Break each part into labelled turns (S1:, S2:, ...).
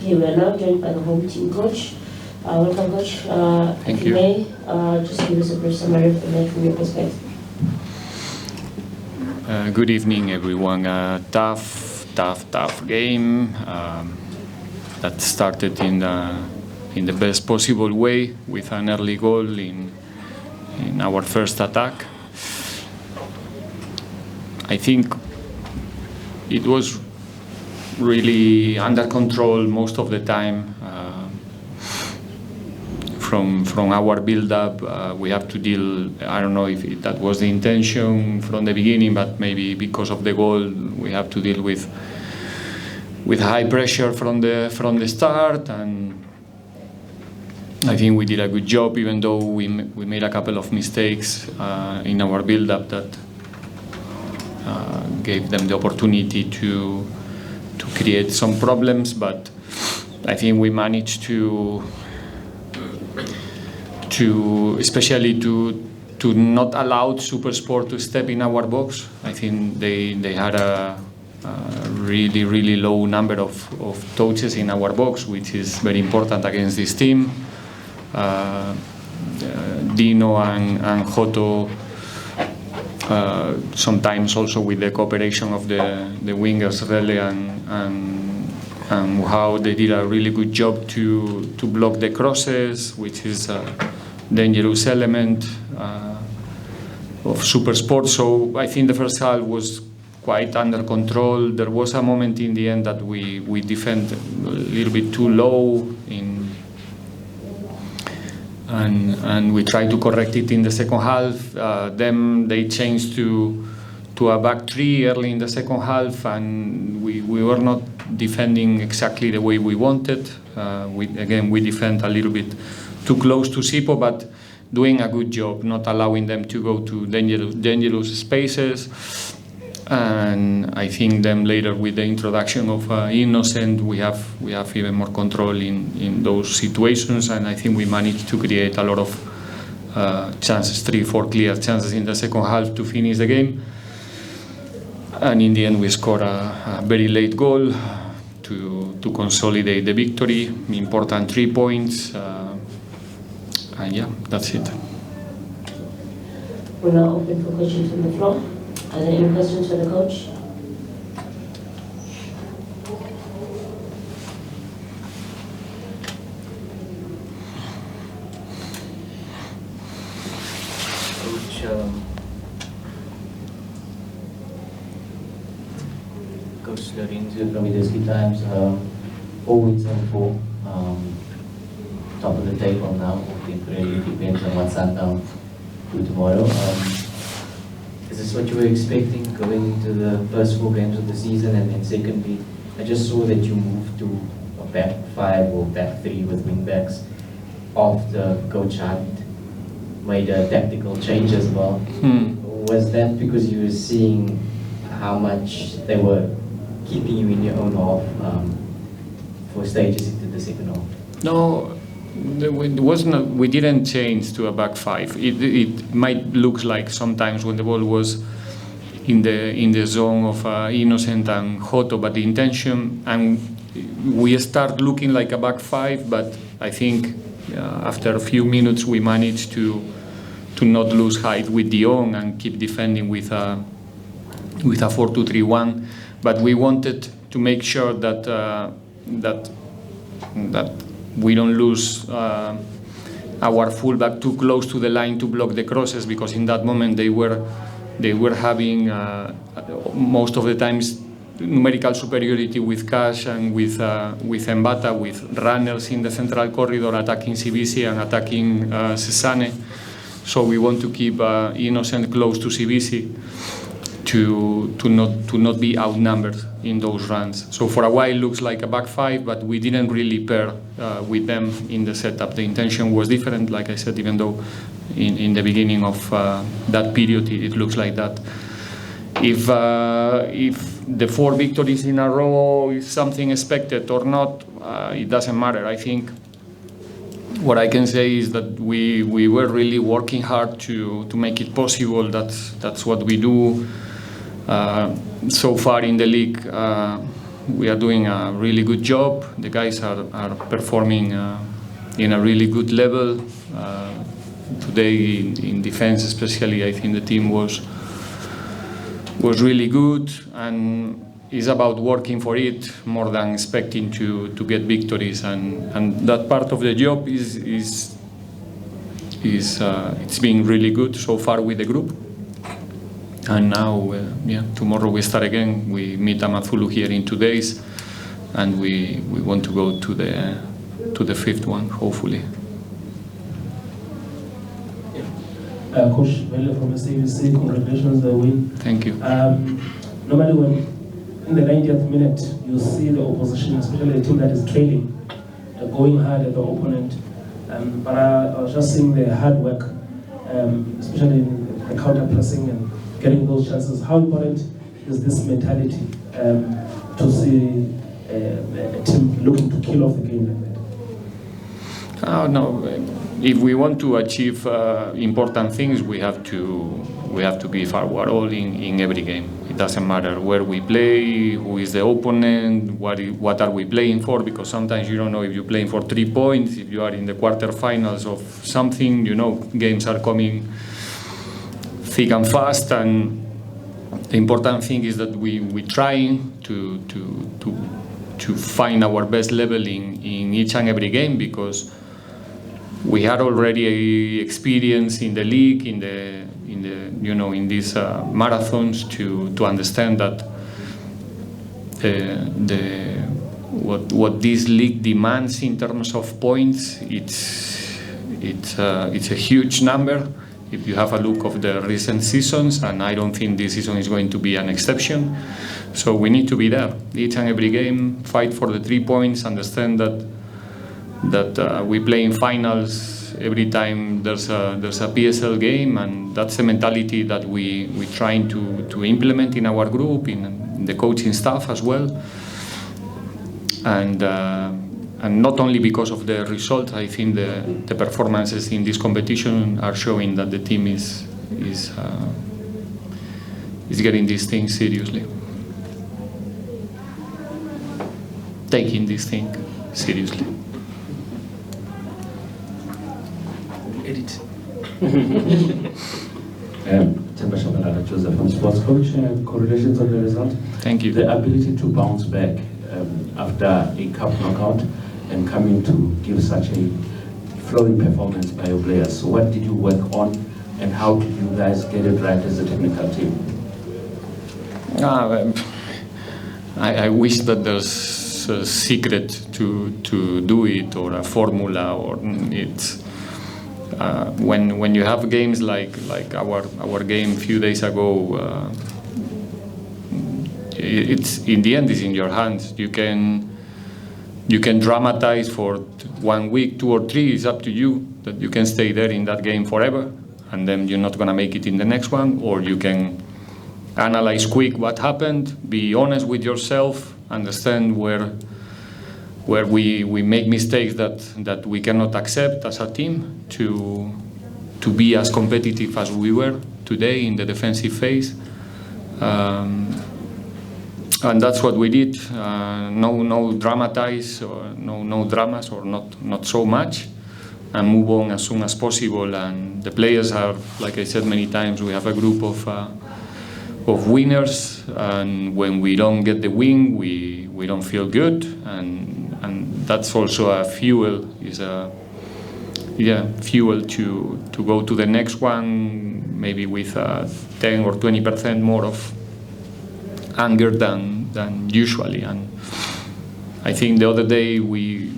S1: Okay, we are now joined by the home team coach. Welcome, coach.
S2: Thank
S1: if
S2: you.
S1: May just give us a brief summary of the match from your perspective.
S2: Good evening, everyone. Tough game that started in the best possible way with an early goal in our first attack. I think it was really under control most of the time. From our build-up, we have to deal. I don't know if that was the intention from the beginning, but maybe because of the goal, we have to deal with high pressure from the start. And I think we did a good job, even though we made a couple of mistakes in our build-up that gave them the opportunity to create some problems. But I think we managed to especially to not allow SuperSport to step in our box. I think they had a really low number of touches in our box, which is very important against this team. Dino and Joto, sometimes also with the cooperation of the wingers Rele and how they did a really good job to block the crosses, which is a dangerous element of SuperSport. So I think the first half was quite under control. There was a moment in the end that we defend a little bit too low and we tried to correct it in the second half. Then they changed to a back three early in the second half, and we were not defending exactly the way we wanted. We defend a little bit too close to Sipo, but doing a good job, not allowing them to go to dangerous spaces. And I think then later with the introduction of Innocent, we have even more control in those situations, and I think we managed to create a lot of chances, 3-4 clear chances in the second half to finish the game. And in the end, we scored a very late goal to consolidate the victory. Important 3 points. And yeah, that's it.
S1: We're now open for questions from the floor. Are there any questions for the coach?
S3: Coach Lorenzo from Midwest Times, 4 wins and 4, top of the table now. I think it really depends on what Sundown do tomorrow. Is this what you were expecting going into the first 4 games of the season? And then secondly, I just saw that you moved to a back 5 or back 3 with wing backs after Coach Hunt made a tactical change as well. Was that because you were seeing how much they were keeping you in your own half for stages into the second half?
S2: No, it wasn't. We didn't change to a back 5. It might look like sometimes when the ball was in the zone of Innocent and Joto, but the intention, and we start looking like a back 5. But I think after a few minutes we managed to not lose height with Dion and keep defending with a 4-2-3-1. But we wanted to make sure that we don't lose our fullback too close to the line to block the crosses, because in that moment they were having most of the times numerical superiority with Cash and with Mbata, with runners in the central corridor attacking Sibisi and attacking Cesane. So we want to keep Innocent close to Sibisi to not be outnumbered in those runs. So for a while it looks like a back 5, but we didn't really pair with them in the setup. The intention was different, like I said, even though in the beginning of that period it looks like that. If the 4 victories in a row is something expected or not, it doesn't matter. I think what I can say is that we were really working hard to make it possible. That's what we do. So far in the league, We are doing a really good job. The guys are performing in a really good level. Today in defense especially, I think the team was really good, and it's about working for it more than expecting to get victories, and that part of the job is it's been really good so far with the group. And now, tomorrow we start again. We meet Amazulu here in 2 days, and we want to go to the fifth one, hopefully.
S4: Coach Vele from SABC, congratulations on the win.
S2: Thank you.
S4: Normally when in the 90th minute you see the opposition, especially a team that is trailing, going hard at the opponent, but I was just seeing the hard work, especially in the counter pressing and getting those chances. How important is this mentality to see a team looking to kill off the game like that?
S2: Oh, no. If we want to achieve important things, we have to give our all in every game. It doesn't matter where we play, who is the opponent, what are we playing for, because sometimes you don't know if you're playing for 3 points, if you are in the quarterfinals of something, games are coming thick and fast, and the important thing is that we try to find our best level in each and every game, because we had already experience in the league, in these marathons to understand that what this league demands in terms of points, it's a huge number. If you have a look of the recent seasons, and I don't think this season is going to be an exception, so we need to be there each and every game, fight for the 3 points, understand that we play in finals every time there's a PSL game, and that's the mentality that we trying to implement in our group, in the coaching staff as well, and not only because of the result. I think the performances in this competition are showing that the team is getting these things seriously, taking this thing seriously.
S4: Edit.
S5: Joseph from Sports Coach, congratulations on the result.
S2: Thank you.
S5: The ability to bounce back after a cup knockout and coming to give such a flowing performance by your players. So what did you work on, and how did you guys get it right as a technical team?
S2: I wish that there's a secret to do it, or a formula, or it's when you have games like our game a few days ago, it's in the end is in your hands. You can dramatize for 1 week, 2 or 3. It's up to you. That you can stay there in that game forever, and then you're not gonna make it in the next one, or you can analyze quick what happened, be honest with yourself, understand where we make mistakes that we cannot accept as a team, to be as competitive as we were today in the defensive phase. And that's what we did. No dramatize, or no dramas, or not so much, and move on as soon as possible. And the players are, like I said many times, we have a group of winners, and when we don't get the win, we don't feel good, and that's also a fuel. Fuel to go to the next one, maybe with 10 or 20% more of anger than usually. And I think the other day we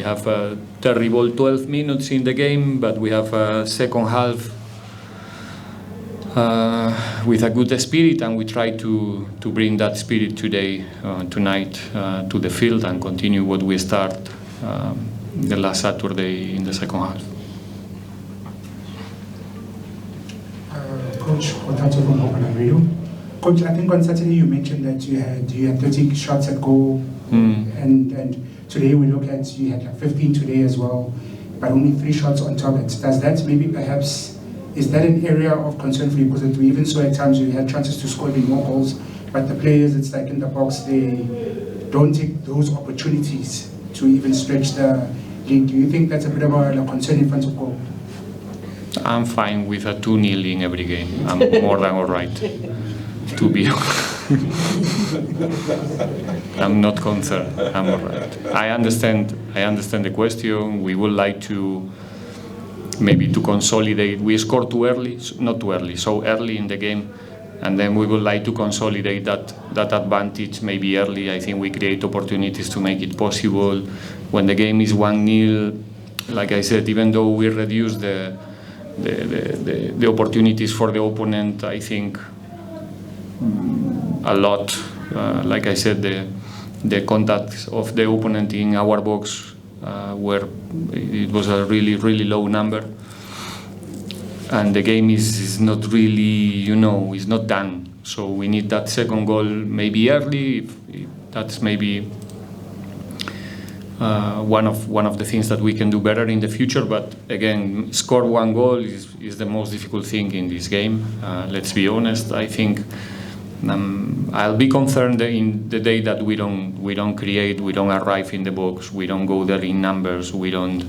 S2: have a terrible 12 minutes in the game, but we have a second half with a good spirit, and we try to bring that spirit tonight to the field, and continue what we start the last Saturday in the second half.
S6: Coach Otato from Open Radio. Coach, I think on Saturday you mentioned that you had 30 shots at goal, and today we look at you had like 15 today as well, but only 3 shots on target. Does that maybe perhaps, is that an area of concern for you? Because we even saw at times you had chances to score even more goals but the players, it's like in the box, they don't take those opportunities to even stretch the league. Do you think that's a bit of a concern in front of goal?
S2: I'm fine with a 2-0 in every game. I'm more than all right, to be honest. I'm not concerned. I'm all right. I understand the question. We would like to maybe to consolidate. We scored too early, not too early, so early in the game, and then we would like to consolidate that advantage maybe early. I think we create opportunities to make it possible. When the game is 1-0, like I said, even though we reduce the opportunities for the opponent, I think a lot. Like I said, the contacts of the opponent in our box where it was a really low number, and the game is not really, is not done. So we need that second goal maybe early. If that's maybe one of the things that we can do better in the future. But again, score 1 goal is the most difficult thing in this game. Let's be honest. I think I'll be concerned in the day that we don't create, we don't arrive in the box, we don't go there in numbers, we don't.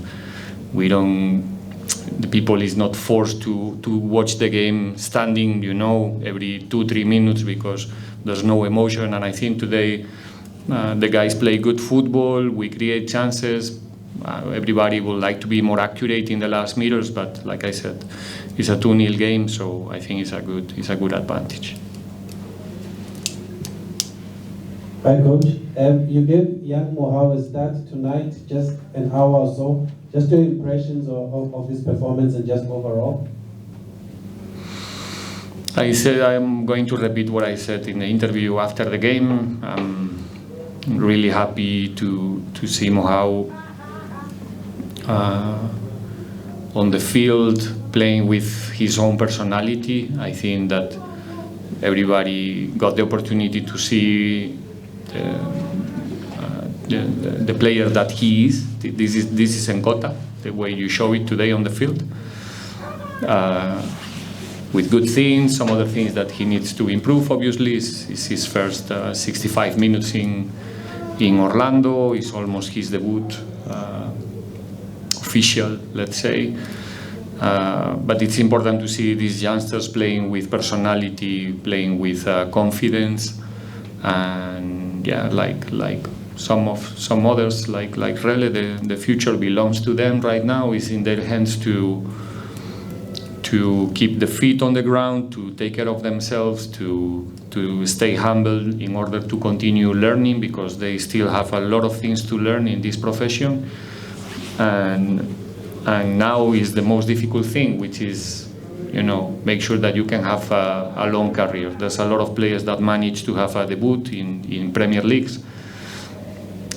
S2: The people is not forced to watch the game standing, every 2-3 minutes, because there's no emotion. And I think today the guys play good football. We create chances. Everybody would like to be more accurate in the last meters, but like I said, it's a 2-0 game, so I think it's a good advantage.
S7: Hi, Coach. You gave young Mohau a start tonight, just an hour or so. Just your impressions of his performance and just overall?
S2: I said I'm going to repeat what I said in the interview after the game. I'm really happy to see Mohau on the field, playing with his own personality. I think that everybody got the opportunity to see the player that he is. This is Nkota, the way you show it today on the field. With good things, some other things that he needs to improve, obviously, is his first 65 minutes in Orlando. It's almost his debut, official, let's say. But it's important to see these youngsters playing with personality, playing with confidence, and yeah, like some others, like Rele, the future belongs to them right now. It's in their hands to keep the feet on the ground, to take care of themselves, to stay humble in order to continue learning, because they still have a lot of things to learn in this profession. And now is the most difficult thing, which is, make sure that you can have a long career. There's a lot of players that manage to have a debut in Premier Leagues,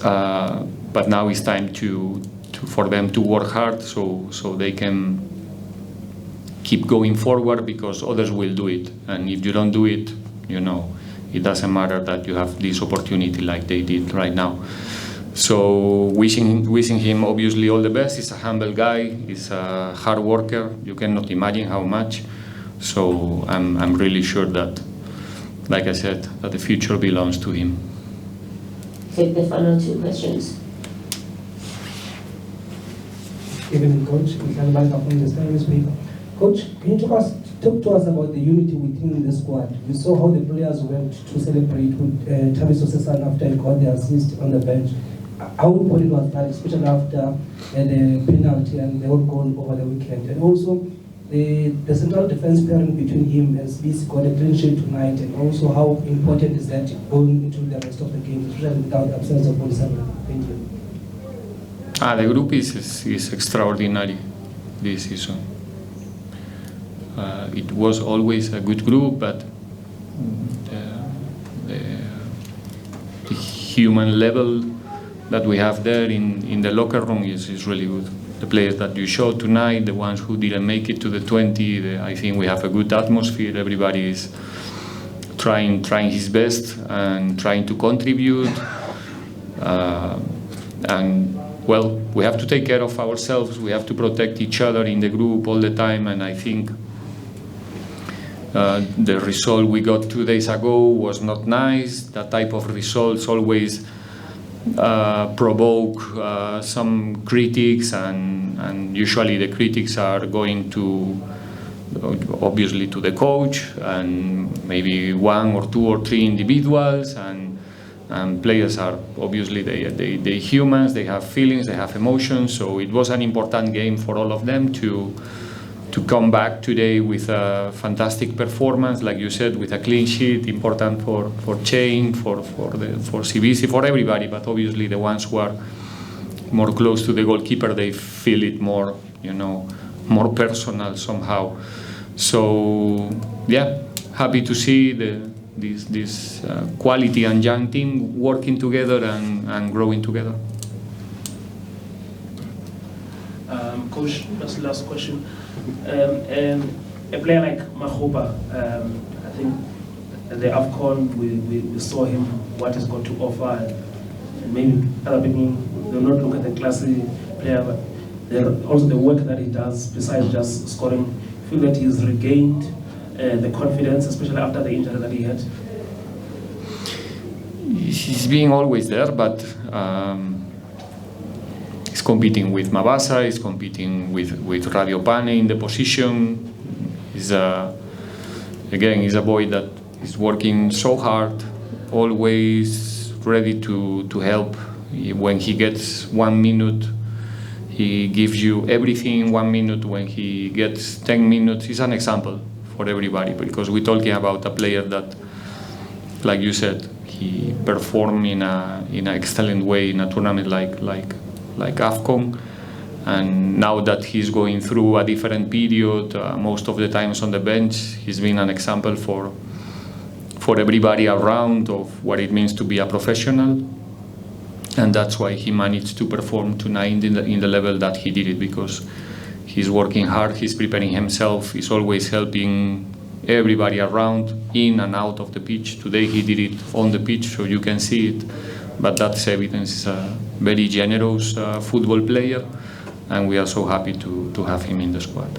S2: but now it's time for them to work hard so they can keep going forward, because others will do it. And if you don't do it, it doesn't matter that you have this opportunity like they did right now. So wishing him obviously all the best. He's a humble guy. He's a hard worker. You cannot imagine how much. So I'm really sure that, like I said, that the future belongs to him.
S1: Take the final 2 questions.
S8: Evening, Coach. We can back up from the Spanish speaker. Coach, can you talk to us about the unity within the squad? We saw how the players went to celebrate with Tavis Osesan after he got the assist on the bench. How important was that, especially after the penalty and the whole goal over the weekend? And also, the central defense pairing between him and Smith got a clean sheet tonight, and also how important is that going into the rest of the game, especially without the absence of Bolisana? Thank you.
S2: The group is extraordinary this season. It was always a good group, but the human level that we have there in the locker room is really good. The players that you showed tonight, the ones who didn't make it to the 20, I think we have a good atmosphere. Everybody is trying his best and trying to contribute. And well, we have to take care of ourselves. We have to protect each other in the group all the time. And I think The result we got 2 days ago was not nice. That type of results always provoke some critics, and usually the critics are going to, obviously, to the coach and maybe 1 or 2 or 3 individuals, and players are obviously they humans, they have feelings, they have emotions. So it was an important game for all of them to come back today with a fantastic performance, like you said, with a clean sheet, important for Chain, for CBC, for everybody, but obviously the ones who are more close to the goalkeeper, they feel it more, more personal somehow. So yeah, happy to see this quality and young team working together and growing together.
S4: Coach, that's the last question. A player like Mahoba, I think at the AFCON we saw him, what he's got to offer, and maybe other people will not look at the classy player, but also the work that he does besides just scoring. I feel that he's regained the confidence, especially after the injury that he had.
S2: He's being always there, but he's competing with Mabasa, he's competing with Radio Pane in the position. He's he's a boy that is working so hard, always ready to help. When he gets 1 minute, he gives you everything in 1 minute. When he gets 10 minutes, he's an example for everybody, because we're talking about a player that, like you said, he performed in an excellent way in a tournament like AFCON, and now that he's going through a different period, most of the times on the bench, he's been an example for everybody around of what it means to be a professional, and that's why he managed to perform tonight in the level that he did it, because he's working hard, he's preparing himself, he's always helping everybody around in and out of the pitch. Today he did it on the pitch, so you can see it, but that's evidence. He's a very generous football player, and we are so happy to have him in the squad.